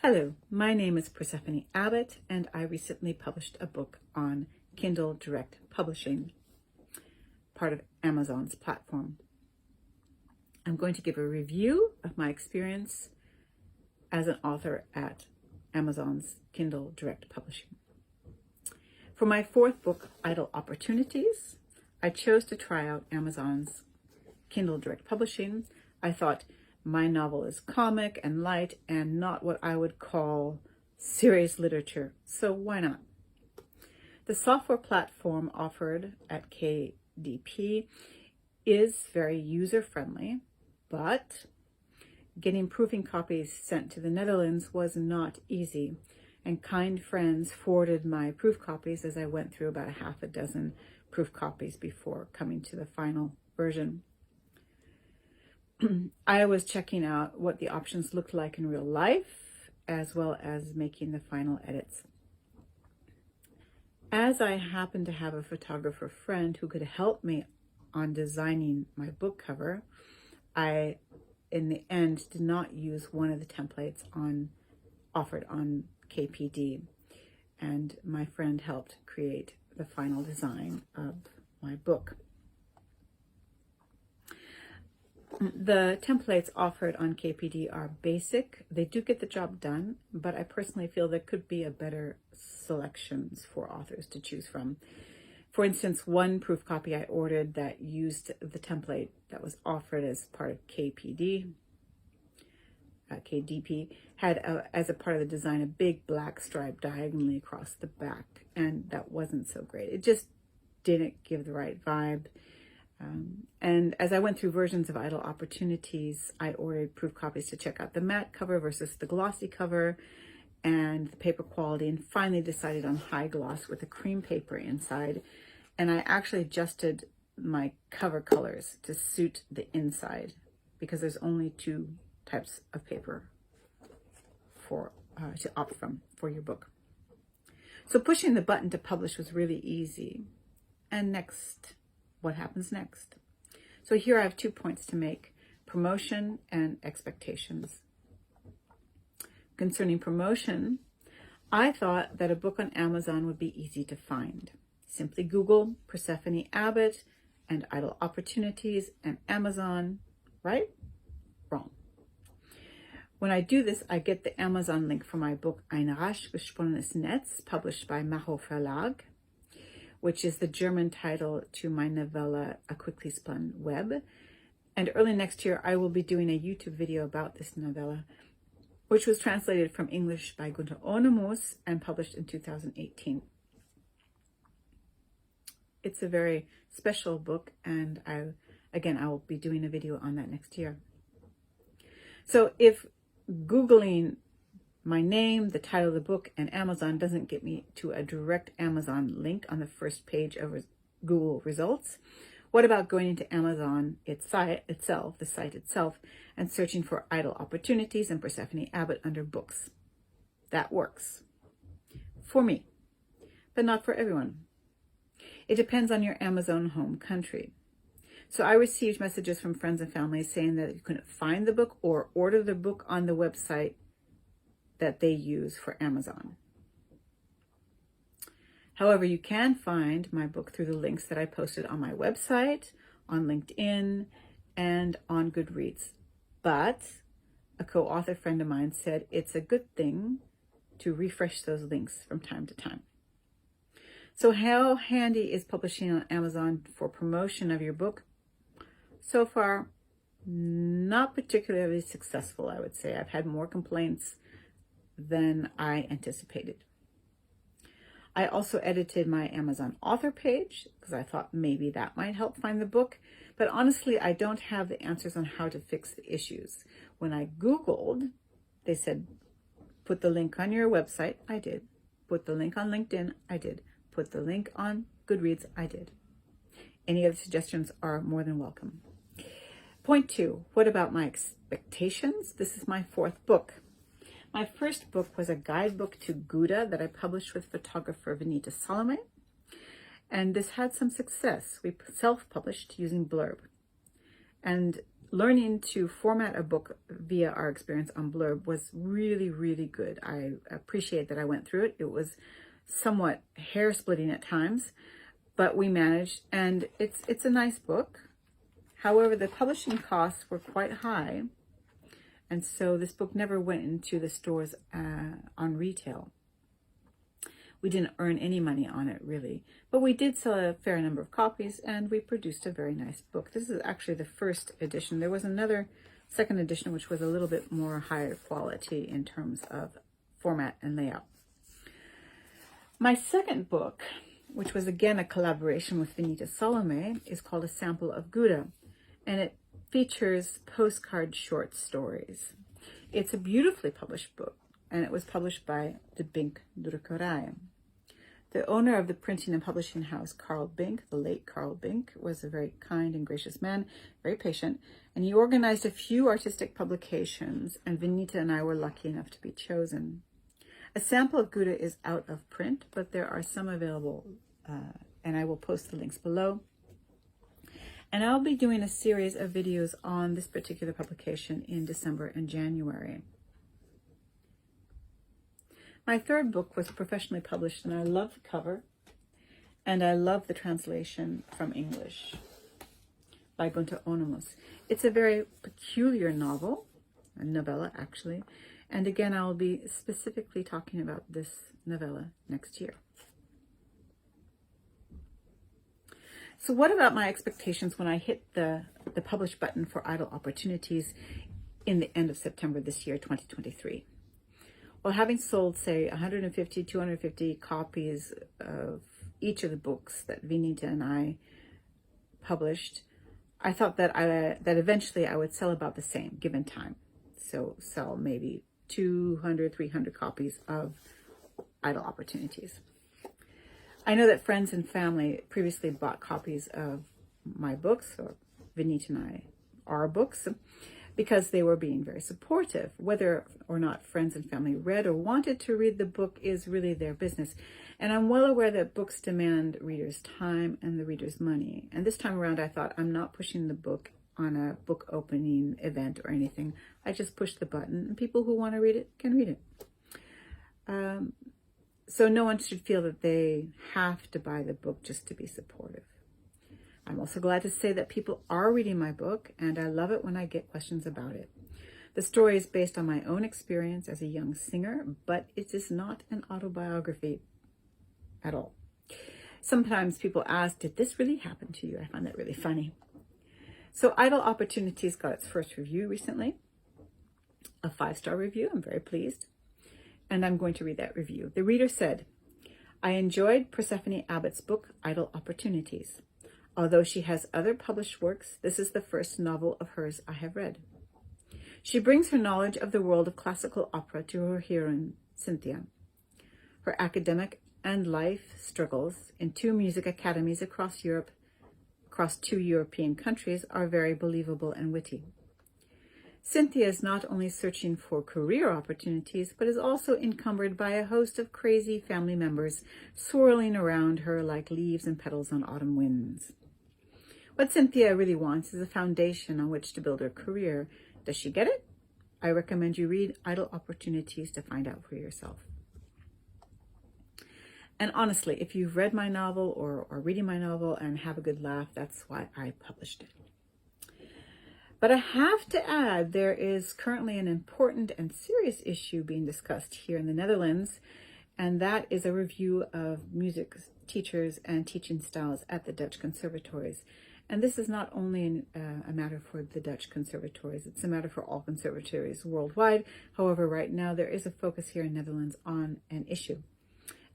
Hello, my name is Persephone Abbott, and I recently published a book on Kindle Direct Publishing, part of Amazon's platform. I'm going to give a review of my experience as an author at Amazon's Kindle Direct Publishing. For my fourth book, Idle Opportunities, I chose to try out Amazon's Kindle Direct Publishing. I thought my novel is comic and light and not what I would call serious literature, so why not? The software platform offered at KDP is very user-friendly, but getting proofing copies sent to the Netherlands was not easy, and kind friends forwarded my proof copies as I went through about a half a dozen proof copies before coming to the final version. I was checking out what the options looked like in real life, as well as making the final edits. As I happened to have a photographer friend who could help me on designing my book cover, I, in the end, did not use one of the templates offered on KPD, and my friend helped create the final design of my book. The templates offered on KPD are basic. They do get the job done, but I personally feel there could be a better selections for authors to choose from. For instance, one proof copy I ordered that used the template that was offered as part of KDP, had as a part of the design a big black stripe diagonally across the back, and that wasn't so great. It just didn't give the right vibe. And as I went through versions of Idle Opportunities, I ordered proof copies to check out the matte cover versus the glossy cover and the paper quality, and finally decided on high gloss with a cream paper inside. And I actually adjusted my cover colors to suit the inside because there's only two types of paper to opt from for your book. So pushing the button to publish was really easy. And next, what happens next? So here I have 2 points to make: promotion and expectations. Concerning promotion, I thought that a book on Amazon would be easy to find. Simply Google Persephone Abbott and Idle Opportunities and Amazon, right? Wrong. When I do this, I get the Amazon link for my book Ein rasch gesponnenes Netz, published by Maho Verlag, which is the German title to my novella, A Quickly Spun Web. And early next year, I will be doing a YouTube video about this novella, which was translated from English by Gunther Onemus and published in 2018. It's a very special book, and I will be doing a video on that next year. So if Googling my name, the title of the book, and Amazon doesn't get me to a direct Amazon link on the first page of Google results, what about going into Amazon the site itself, and searching for Idle Opportunities and Persephone Abbott under books? That works. For me, but not for everyone. It depends on your Amazon home country. So I received messages from friends and family saying that you couldn't find the book or order the book on the website that they use for Amazon. However, you can find my book through the links that I posted on my website, on LinkedIn, and on Goodreads. But a co-author friend of mine said it's a good thing to refresh those links from time to time. So how handy is publishing on Amazon for promotion of your book? So far, not particularly successful, I would say. I've had more complaints than I anticipated. I also edited my Amazon author page because I thought maybe that might help find the book. But honestly, I don't have the answers on how to fix the issues. When I Googled, they said, put the link on your website. I did. Put the link on LinkedIn. I did. Put the link on Goodreads. I did. Any other suggestions are more than welcome. Point 2, what about my expectations? This is my fourth book. My first book was a guidebook to Gouda that I published with photographer Venita Salome, and this had some success. We self-published using Blurb. And learning to format a book via our experience on Blurb was really, really good. I appreciate that I went through it. It was somewhat hair-splitting at times, but we managed, and it's a nice book. However, the publishing costs were quite high, and so this book never went into the stores on retail. We didn't earn any money on it, really, but we did sell a fair number of copies, and we produced a very nice book. This is actually the first edition. There was another second edition, which was a little bit more higher quality in terms of format and layout. My second book, which was again a collaboration with Vinita Salome, is called A Sample of Gouda, and it features postcard short stories. It's a beautifully published book, and it was published by the Bink Drukkerij. The owner of the printing and publishing house, Carl Bink, the late Carl Bink, was a very kind and gracious man, very patient, and he organized a few artistic publications, and Vinita and I were lucky enough to be chosen. A Sample of Gouda is out of print, but there are some available, and I will post the links below. And I'll be doing a series of videos on this particular publication in December and January. My third book was professionally published, and I love the cover, and I love the translation from English by Gunther Onemus. It's a very peculiar novel, a novella actually, and again, I'll be specifically talking about this novella next year. So what about my expectations when I hit the publish button for Idle Opportunities in the end of September this year, 2023? Well, having sold, say, 150, 250 copies of each of the books that Vinita and I published, I thought that that eventually I would sell about the same, given time. So sell maybe 200, 300 copies of Idle Opportunities. I know that friends and family previously bought copies of my books, or Vinita and I, our books, because they were being very supportive. Whether or not friends and family read or wanted to read the book is really their business. And I'm well aware that books demand readers' time and the reader's money. And this time around, I thought, I'm not pushing the book on a book opening event or anything. I just push the button, and people who want to read it can read it. So no one should feel that they have to buy the book just to be supportive. I'm also glad to say that people are reading my book, and I love it when I get questions about it. The story is based on my own experience as a young singer, but it is not an autobiography at all. Sometimes people ask, did this really happen to you? I find that really funny. So Idle Opportunities got its first review recently, a 5-star review. I'm very pleased. And I'm going to read that review. The reader said, I enjoyed Persephone Abbott's book, Idle Opportunities. Although she has other published works, this is the first novel of hers I have read. She brings her knowledge of the world of classical opera to her heroine, Cynthia. Her academic and life struggles in 2 music academies across Europe, across 2 European countries, are very believable and witty. Cynthia is not only searching for career opportunities, but is also encumbered by a host of crazy family members swirling around her like leaves and petals on autumn winds. What Cynthia really wants is a foundation on which to build her career. Does she get it? I recommend you read Idle Opportunities to find out for yourself. And honestly, if you've read my novel or are reading my novel and have a good laugh, that's why I published it. But I have to add, there is currently an important and serious issue being discussed here in the Netherlands, and that is a review of music teachers and teaching styles at the Dutch conservatories. And this is not only a matter for the Dutch conservatories, it's a matter for all conservatories worldwide. However, right now there is a focus here in the Netherlands on an issue.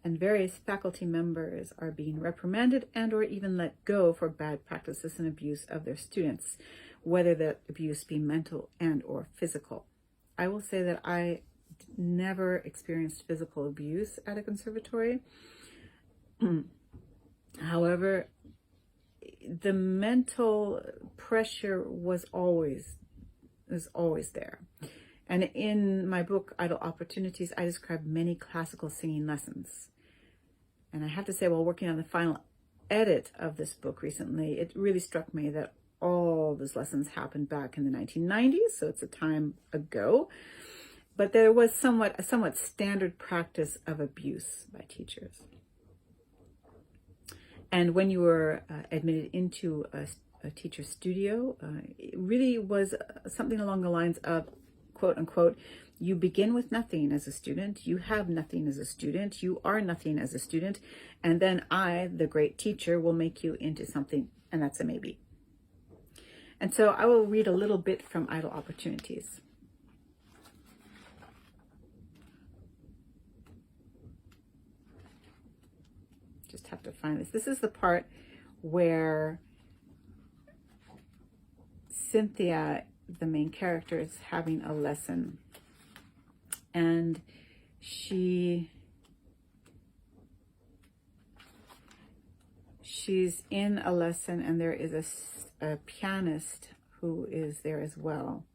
And various faculty members are being reprimanded and or even let go for bad practices and abuse of their students, whether that abuse be mental and or physical. I will say that I never experienced physical abuse at a conservatory. However, the mental pressure was always there. And in my book, Idle Opportunities, I described many classical singing lessons. And I have to say, while working on the final edit of this book recently, it really struck me that all those lessons happened back in the 1990s, so it's a time ago. But there was a somewhat standard practice of abuse by teachers. And when you were admitted into a teacher's studio, it really was something along the lines of, quote unquote, you begin with nothing as a student, you have nothing as a student, you are nothing as a student, and then I, the great teacher, will make you into something, and that's a maybe. And so I will read a little bit from Idle Opportunities. Just have to find this. This is the part where Cynthia, the main character, is having a lesson, and she's in a lesson, and there is a pianist who is there as well.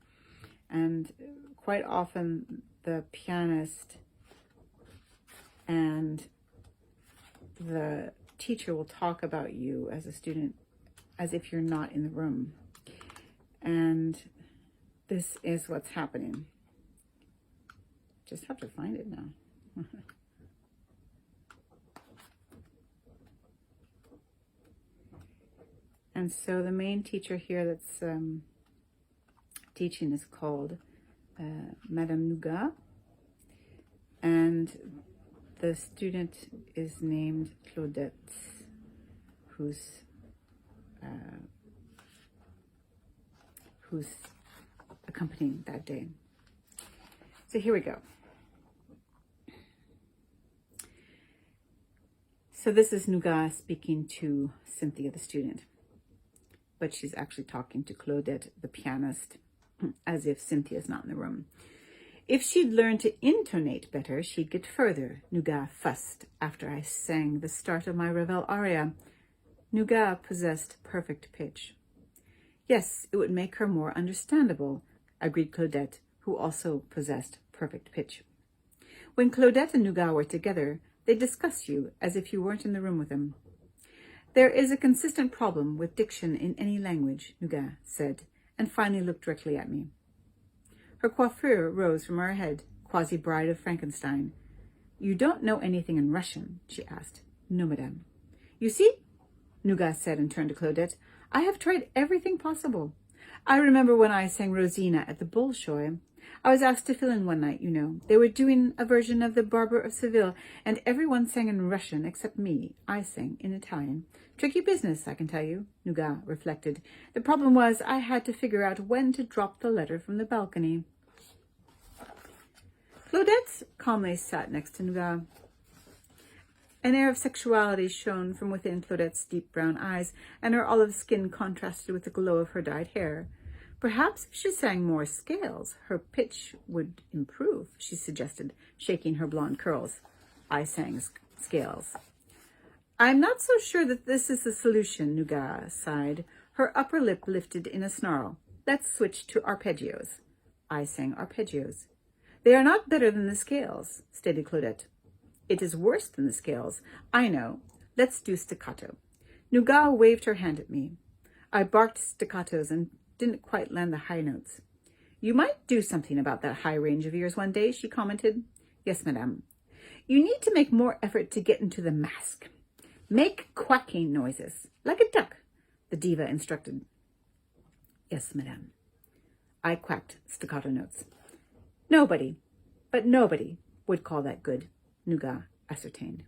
And quite often the pianist and the teacher will talk about you as a student as if you're not in the room. And this is what's happening. Just have to find it now. And so the main teacher here that's teaching is called Madame Nougat, and the student is named Claudette, who's accompanying that day. So here we go. So this is Nougat speaking to Cynthia, the student, but she's actually talking to Claudette, the pianist, as if Cynthia's not in the room. If she'd learned to intonate better, she'd get further, Nougat fussed after I sang the start of my Ravel aria. Nougat possessed perfect pitch. Yes, it would make her more understandable, agreed Claudette, who also possessed perfect pitch. When Claudette and Nougat were together, they discuss you as if you weren't in the room with them. There is a consistent problem with diction in any language, Nougat said, and finally looked directly at me. Her coiffure rose from her head, quasi-bride of Frankenstein. You don't know anything in Russian, she asked. No, madame. You see, Nougat said and turned to Claudette, I have tried everything possible. I remember when I sang Rosina at the Bolshoi. I was asked to fill in one night, you know. They were doing a version of The Barber of Seville, and everyone sang in Russian except me. I sang in Italian. Tricky business, I can tell you, Nougat reflected. The problem was I had to figure out when to drop the letter from the balcony. Claudette calmly sat next to Nougat. An air of sexuality shone from within Claudette's deep brown eyes, and her olive skin contrasted with the glow of her dyed hair. Perhaps if she sang more scales, her pitch would improve, she suggested, shaking her blonde curls. I sang scales. I'm not so sure that this is the solution, Nougat sighed. Her upper lip lifted in a snarl. Let's switch to arpeggios. I sang arpeggios. They are not better than the scales, stated Claudette. It is worse than the scales. I know. Let's do staccato. Nougat waved her hand at me. I barked staccatos and didn't quite land the high notes. You might do something about that high range of yours one day, she commented. Yes, madame. You need to make more effort to get into the mask. Make quacking noises, like a duck, the diva instructed. Yes, madame. I quacked staccato notes. Nobody would call that good, Nougat ascertained.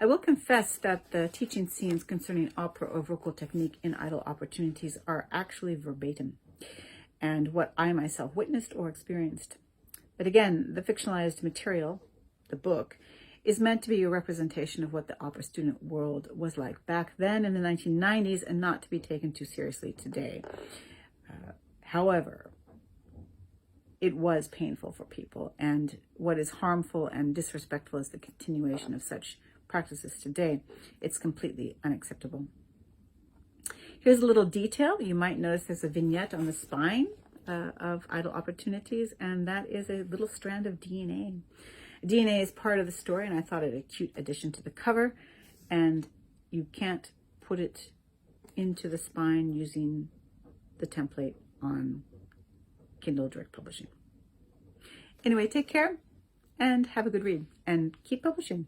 I will confess that the teaching scenes concerning opera or vocal technique in Idle Opportunities are actually verbatim, and what I myself witnessed or experienced. But again, the fictionalized material, the book, is meant to be a representation of what the opera student world was like back then in the 1990s and not to be taken too seriously today. However, it was painful for people, and what is harmful and disrespectful is the continuation of such practices today. It's completely unacceptable. Here's a little detail. You might notice there's a vignette on the spine of Idle Opportunities, and that is a little strand of DNA. DNA is part of the story, and I thought it a cute addition to the cover. And you can't put it into the spine using the template on Kindle Direct Publishing. Anyway, take care and have a good read and keep publishing.